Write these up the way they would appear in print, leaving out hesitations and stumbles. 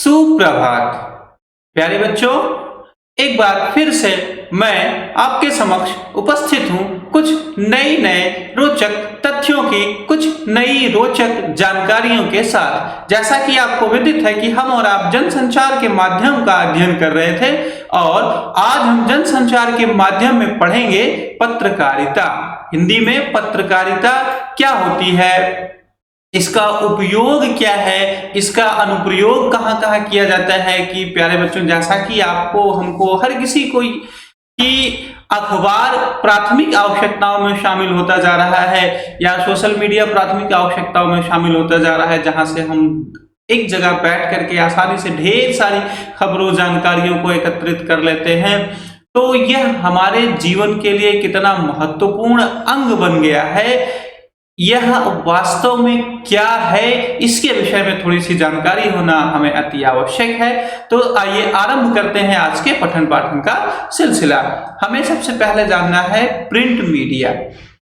सुप्रभात प्यारे बच्चों, एक बार फिर से मैं आपके समक्ष उपस्थित हूँ कुछ नए रोचक तथ्यों की, कुछ नई रोचक जानकारियों के साथ। जैसा कि आपको विदित है कि हम और आप जनसंचार के माध्यम का अध्ययन कर रहे थे और आज हम जनसंचार के माध्यम में पढ़ेंगे पत्रकारिता। हिंदी में पत्रकारिता क्या होती है, इसका उपयोग क्या है, इसका अनुप्रयोग कहाँ कहाँ किया जाता है। कि प्यारे बच्चों, जैसा कि आपको हमको हर किसी को कि अखबार प्राथमिक आवश्यकताओं में शामिल होता जा रहा है या सोशल मीडिया प्राथमिक आवश्यकताओं में शामिल होता जा रहा है, जहां से हम एक जगह बैठ करके आसानी से ढेर सारी खबरों जानकारियों को एकत्रित कर लेते हैं। तो यह हमारे जीवन के लिए कितना महत्वपूर्ण अंग बन गया है, यह वास्तव में क्या है, इसके विषय में थोड़ी सी जानकारी होना हमें अति आवश्यक है। तो आइए आरंभ करते हैं आज के पठन पाठन का सिलसिला। हमें सबसे पहले जानना है प्रिंट मीडिया।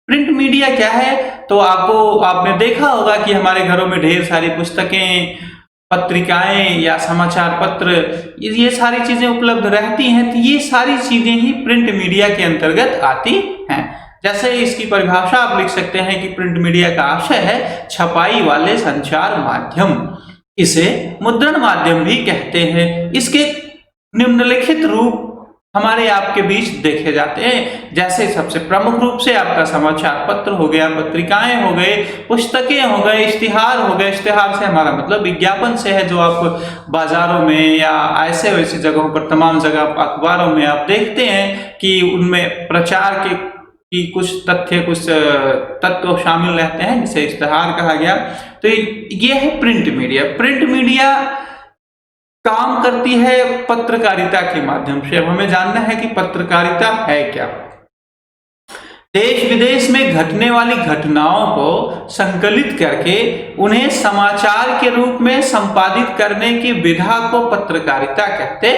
प्रिंट मीडिया क्या है? तो आपने देखा होगा कि हमारे घरों में ढेर सारी पुस्तकें, पत्रिकाएं या समाचार पत्र, ये सारी चीजें उपलब्ध रहती हैं। तो ये सारी चीजें ही प्रिंट मीडिया के अंतर्गत आती हैं। जैसे इसकी परिभाषा आप लिख सकते हैं कि प्रिंट मीडिया का आशय है छपाई वाले संचार माध्यम। इसे मुद्रण माध्यम भी कहते हैं। इसके निम्नलिखित रूप हमारे आपके बीच देखे जाते हैं। जैसे सबसे प्रमुख रूप से आपका समाचार पत्र हो गया, पत्रिकाएं हो गए, पुस्तकें हो गए, इश्तिहार हो गए। इश्तिहार से हमारा मतलब विज्ञापन से है, जो आप बाजारों में या ऐसे वैसे जगहों पर, तमाम जगह अखबारों में आप देखते हैं कि उनमें प्रचार की कुछ तत्व शामिल रहते हैं, जिसे इश्तिहार कहा गया। तो ये है प्रिंट मीडिया। प्रिंट मीडिया काम करती है पत्रकारिता के माध्यम से। अब हमें जानना है कि पत्रकारिता है क्या। देश विदेश में घटने वाली घटनाओं को संकलित करके उन्हें समाचार के रूप में संपादित करने की विधा को पत्रकारिता कहते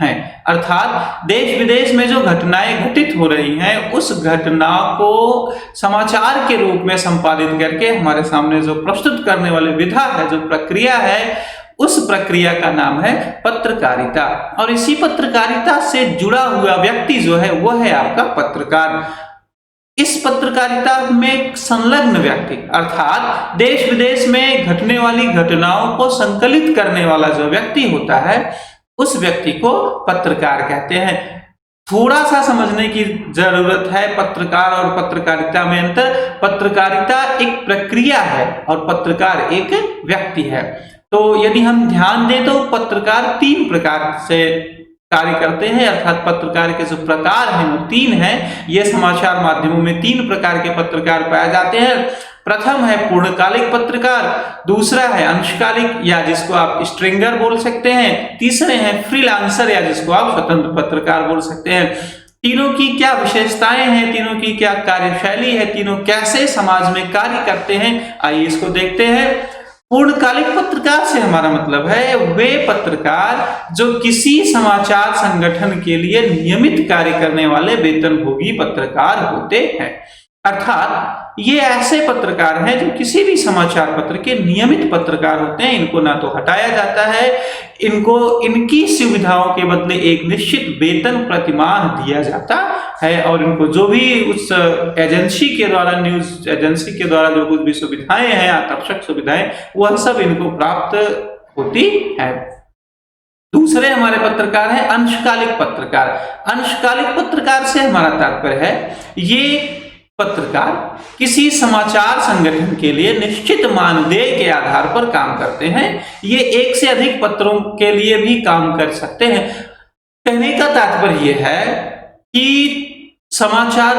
हैं। अर्थात देश विदेश में जो घटनाएं घटित हो रही हैं, उस घटना को समाचार के रूप में संपादित करके हमारे सामने जो प्रस्तुत करने वाली विधा है, जो प्रक्रिया है, उस प्रक्रिया का नाम है पत्रकारिता। और इसी पत्रकारिता से जुड़ा हुआ व्यक्ति जो है वो है आपका पत्रकार। इस पत्रकारिता में संलग्न व्यक्ति, अर्थात देश विदेश में घटने वाली घटनाओं को संकलित करने वाला जो व्यक्ति होता है, उस व्यक्ति को पत्रकार कहते हैं। थोड़ा सा समझने की जरूरत है पत्रकार और पत्रकारिता में अंतर। पत्रकारिता एक प्रक्रिया है और पत्रकार एक व्यक्ति है। तो यदि हम ध्यान दें तो पत्रकार 3 प्रकार से कार्य करते हैं, अर्थात पत्रकार के जो प्रकार हैं वो 3 हैं। ये समाचार माध्यमों में 3 प्रकार के पत्रकार पाए जाते हैं। प्रथम है पूर्णकालिक पत्रकार, दूसरा है अंशकालिक या जिसको आप स्ट्रिंगर बोल सकते हैं, तीसरे हैं फ्रीलांसर या जिसको आप स्वतंत्र पत्रकार बोल सकते हैं। तीनों की क्या विशेषताएं हैं, तीनों की क्या कार्यशैली है, तीनों कैसे समाज में कार्य करते हैं, आइए इसको देखते हैं। पूर्णकालिक पत्रकार से हमारा मतलब है वे पत्रकार जो किसी समाचार संगठन के लिए नियमित कार्य करने वाले वेतनभोगी पत्रकार होते हैं। अर्थात ये ऐसे पत्रकार हैं जो किसी भी समाचार पत्र के नियमित पत्रकार होते हैं। इनको ना तो हटाया जाता है, इनको इनकी सुविधाओं के बदले एक निश्चित वेतन प्रतिमाह दिया जाता है और इनको जो भी उस एजेंसी के द्वारा, न्यूज एजेंसी के द्वारा जो कुछ भी सुविधाएं हैं, आकर्षक सुविधाएं, वह सब इनको प्राप्त होती है। दूसरे हमारे पत्रकार हैं अंशकालिक पत्रकार। अंशकालिक पत्रकार से हमारा तात्पर्य है ये पत्रकार किसी समाचार संगठन के लिए निश्चित मानदेय के आधार पर काम करते हैं। ये एक से अधिक पत्रों के लिए भी काम कर सकते हैं। कहने का तात्पर्य यह है कि समाचार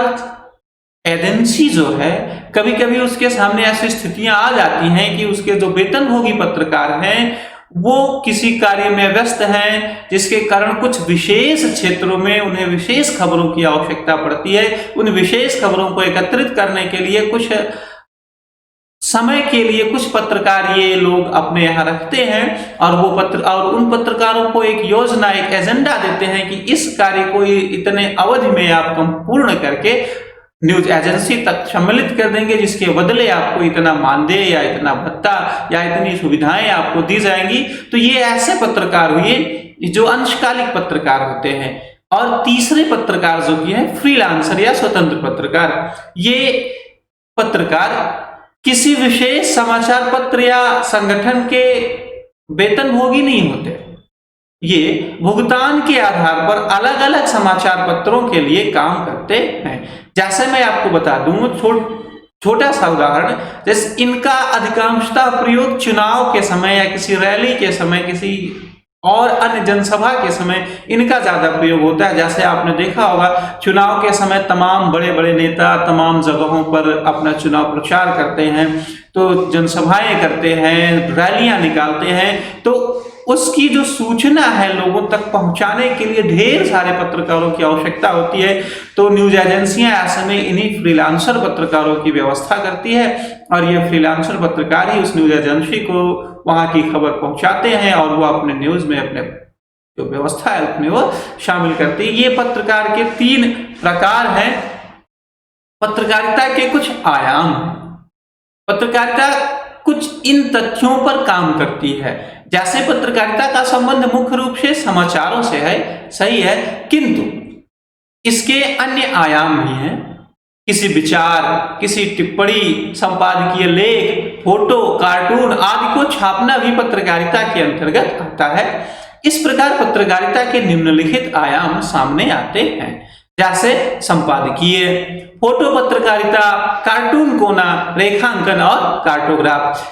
एजेंसी जो है, कभी कभी उसके सामने ऐसी स्थितियां आ जाती हैं कि उसके जो वेतनभोगी पत्रकार हैं वो किसी कार्य में व्यस्त हैं, जिसके कारण कुछ विशेष क्षेत्रों में उन्हें विशेष खबरों की आवश्यकता पड़ती है। उन विशेष खबरों को एकत्रित करने के लिए कुछ समय के लिए कुछ पत्रकार ये लोग अपने यहाँ रखते हैं और उन पत्रकारों को एक योजना, एक एजेंडा देते हैं कि इस कार्य को इतने अवधि में आप पूर्ण करके न्यूज एजेंसी तक सम्मिलित कर देंगे, जिसके बदले आपको इतना मानदेय या इतना भत्ता या इतनी सुविधाएं आपको दी जाएंगी। तो ये ऐसे पत्रकार हुए जो अंशकालिक पत्रकार होते हैं। और तीसरे पत्रकार जो कि है फ्रीलांसर या स्वतंत्र पत्रकार, ये पत्रकार किसी विशेष समाचार पत्र या संगठन के वेतनभोगी नहीं होते। ये भुगतान के आधार पर अलग अलग समाचार पत्रों के लिए काम करते हैं। जैसे मैं आपको बता दूं, छोटा सा उदाहरण, जैसे इनका अधिकांशतः प्रयोग चुनाव के समय या किसी रैली के समय, किसी और अन्य जनसभा के समय इनका ज्यादा प्रयोग होता है। जैसे आपने देखा होगा, चुनाव के समय तमाम बड़े बड़े नेता तमाम जगहों पर अपना चुनाव प्रचार करते हैं, तो जनसभाएं करते हैं, रैलियां निकालते हैं, तो उसकी जो सूचना है लोगों तक पहुंचाने के लिए ढेर सारे पत्रकारों की आवश्यकता होती है। तो न्यूज एजेंसियां ऐसे में इन्हीं फ्रीलांसर पत्रकारों की व्यवस्था करती है, और ये फ्रीलांसर पत्रकार ही उस न्यूज एजेंसी को वहां की खबर पहुंचाते हैं, और वो अपने न्यूज में अपने जो व्यवस्था है उसमें वो शामिल करते हैं। ये पत्रकार के 3 प्रकार हैं। पत्रकारिता के कुछ आयाम हैं। पत्रकारिता कुछ इन तथ्यों पर काम करती है, जैसे पत्रकारिता का संबंध मुख्य रूप से समाचारों से है, सही है, किंतु इसके अन्य आयाम भी हैं। किसी विचार, किसी टिप्पणी, संपादकीय लेख, फोटो, कार्टून आदि को छापना भी पत्रकारिता के अंतर्गत आता है। इस प्रकार पत्रकारिता के निम्नलिखित आयाम सामने आते हैं, जैसे संपादकीय, फोटो पत्रकारिता, कार्टून कोना, रेखांकन और कार्टोग्राफ।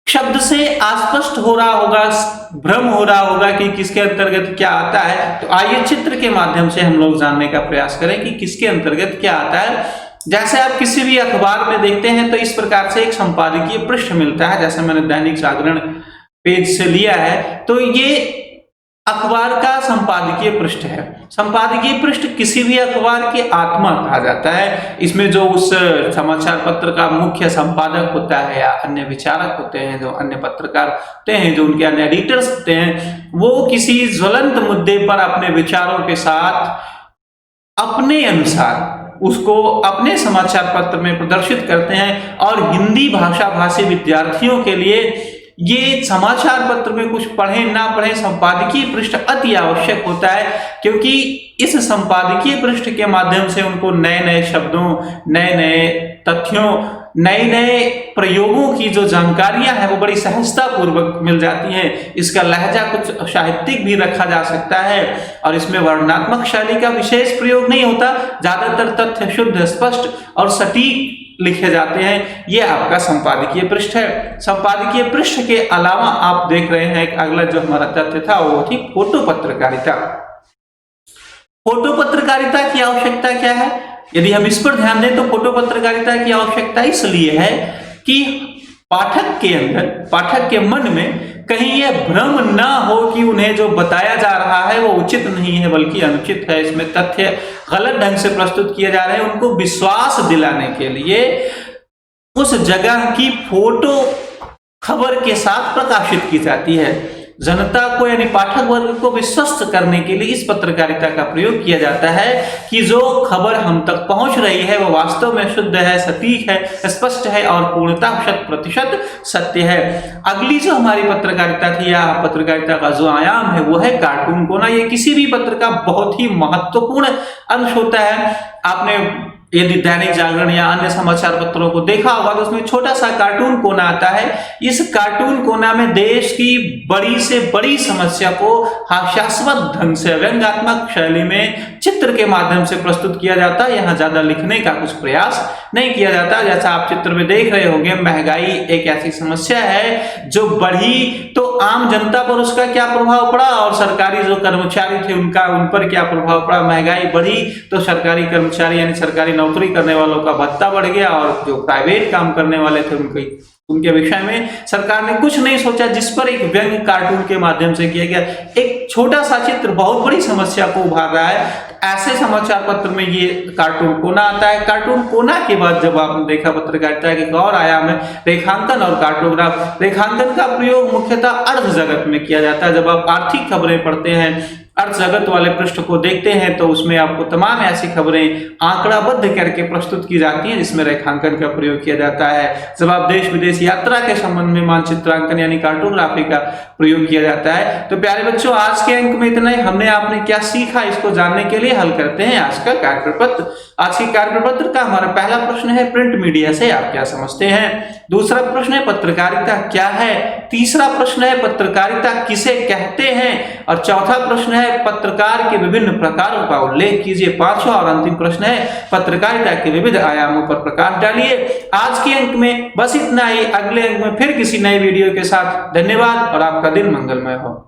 शब्द से अस्पष्ट हो रहा होगा, भ्रम हो रहा होगा कि किसके अंतर्गत क्या आता है, तो आइए चित्र के माध्यम से हम लोग जानने का प्रयास करें कि किसके अंतर्गत क्या आता है। जैसे आप किसी भी अखबार में देखते हैं तो इस प्रकार से एक संपादकीय पृष्ठ मिलता है, जैसे मैंने दैनिक जागरण पेज से लिया है, तो ये अखबार का संपादकीय पृष्ठ है। संपादकीय पृष्ठ किसी भी अखबार की आत्मा कहा जाता है। इसमें जो उस समाचार पत्र का मुख्य संपादक होता है या अन्य विचारक होते हैं, जो अन्य पत्रकार होते हैं, जो उनके अन्य एडिटर्स होते हैं, वो किसी ज्वलंत मुद्दे पर अपने विचारों के साथ अपने अनुसार उसको अपने समाचार पत्र में प्रदर्शित करते हैं। और हिंदी भाषा भाषी विद्यार्थियों के लिए ये समाचार पत्र में कुछ पढ़ें ना पढ़ें, संपादकीय पृष्ठ अति आवश्यक होता है, क्योंकि इस संपादकीय पृष्ठ के माध्यम से उनको नए नए शब्दों, नए नए तथ्यों, नए नए प्रयोगों की जो जानकारियां हैं वो बड़ी सहजता पूर्वक मिल जाती हैं। इसका लहजा कुछ साहित्यिक भी रखा जा सकता है, और इसमें वर्णनात्मक शैली का विशेष प्रयोग नहीं होता। ज्यादातर तथ्य शुद्ध, स्पष्ट और सटीक लिखे जाते हैं। यह आपका संपादकीय पृष्ठ है। संपादकीय पृष्ठ के अलावा आप देख रहे हैं एक अगला जो हमारा तथ्य था वो थी फोटो पत्रकारिता। फोटो पत्रकारिता की आवश्यकता क्या है? यदि हम इस पर ध्यान दें तो फोटो पत्रकारिता की आवश्यकता इसलिए है कि पाठक के अंदर, पाठक के मन में कहीं यह भ्रम ना हो कि उन्हें जो बताया जा रहा है वो उचित नहीं है बल्कि अनुचित है, इसमें तथ्य गलत ढंग से प्रस्तुत किए जा रहे हैं। उनको विश्वास दिलाने के लिए उस जगह की फोटो खबर के साथ प्रकाशित की जाती है। जनता को यानी पाठक वर्ग को विश्वस्त करने के लिए इस पत्रकारिता का प्रयोग किया जाता है कि जो खबर हम तक पहुंच रही है वो वास्तव में शुद्ध है, सटीक है, स्पष्ट है और पूर्णतः 100% सत्य है। अगली जो हमारी पत्रकारिता थी या पत्रकारिता का जो आयाम है वो है कार्टून कोना। ये किसी भी पत्र का बहुत ही महत्वपूर्ण अंश होता है। आपने यदि दैनिक जागरण या अन्य समाचार पत्रों को देखा होगा तो उसमें छोटा सा कार्टून कोना आता है। इस कार्टून कोना में देश की बड़ी से बड़ी समस्या को हास्यास्पद ढंग से व्यंग्यात्मक शैली में चित्र के माध्यम से प्रस्तुत किया जाता है। यहाँ ज्यादा लिखने का कुछ प्रयास नहीं किया जाता। जैसा आप चित्र में देख रहे होंगे, महंगाई एक ऐसी समस्या है जो बढ़ी तो आम जनता पर उसका क्या प्रभाव पड़ा और सरकारी जो कर्मचारी थे उनका उन पर क्या प्रभाव पड़ा। महंगाई बढ़ी तो सरकारी कर्मचारी यानी सरकारी नौकरी करने वालों का भत्ता बढ़ गया और जो प्राइवेट काम करने वाले थे उनके विषय में सरकार ने कुछ नहीं सोचा, जिस पर एक व्यंग्य कार्टून के माध्यम से किया गया। एक छोटा सा चित्र बहुत बड़ी समस्या को उभार रहा है। ऐसे समाचार पत्र में ये कार्टून कोना आता है। कार्टून कोना के बाद जब आपने देखा पत्रकारिता के एक और आयाम है रेखांकन और कार्टोग्राफ। रेखांकन का प्रयोग मुख्यतः अर्थ जगत में किया जाता है। जब आप आर्थिक खबरें पढ़ते हैं, अर्थ जगत वाले पृष्ठ को देखते हैं तो उसमें आपको तमाम ऐसी खबरें आंकड़ाबद्ध करके प्रस्तुत की जाती हैं जिसमें रेखांकन का प्रयोग किया जाता है। जब आप देश विदेश यात्रा के संबंध में मानचित्रांकन यानी कार्टोग्राफी का प्रयोग किया जाता है। तो प्यारे बच्चों, आज के अंक में इतना ही। हमने आपने क्या सीखा इसको जानने के लिए हल करते हैं आज का कार्य प्रपत्र। आज के कार्य प्रपत्र का हमारा पहला प्रश्न है, प्रिंट मीडिया से आप क्या समझते हैं। दूसरा प्रश्न है, पत्रकारिता क्या है। तीसरा प्रश्न है, पत्रकारिता किसे कहते हैं। और चौथा प्रश्न है, पत्रकार के विभिन्न प्रकारों का उल्लेख कीजिए। पांचवा और अंतिम प्रश्न है, पत्रकारिता के विविध आयामों पर प्रकाश डालिए। आज के अंक में बस इतना ही। अगले अंक में फिर किसी नए वीडियो के साथ। धन्यवाद और आपका दिन मंगलमय हो।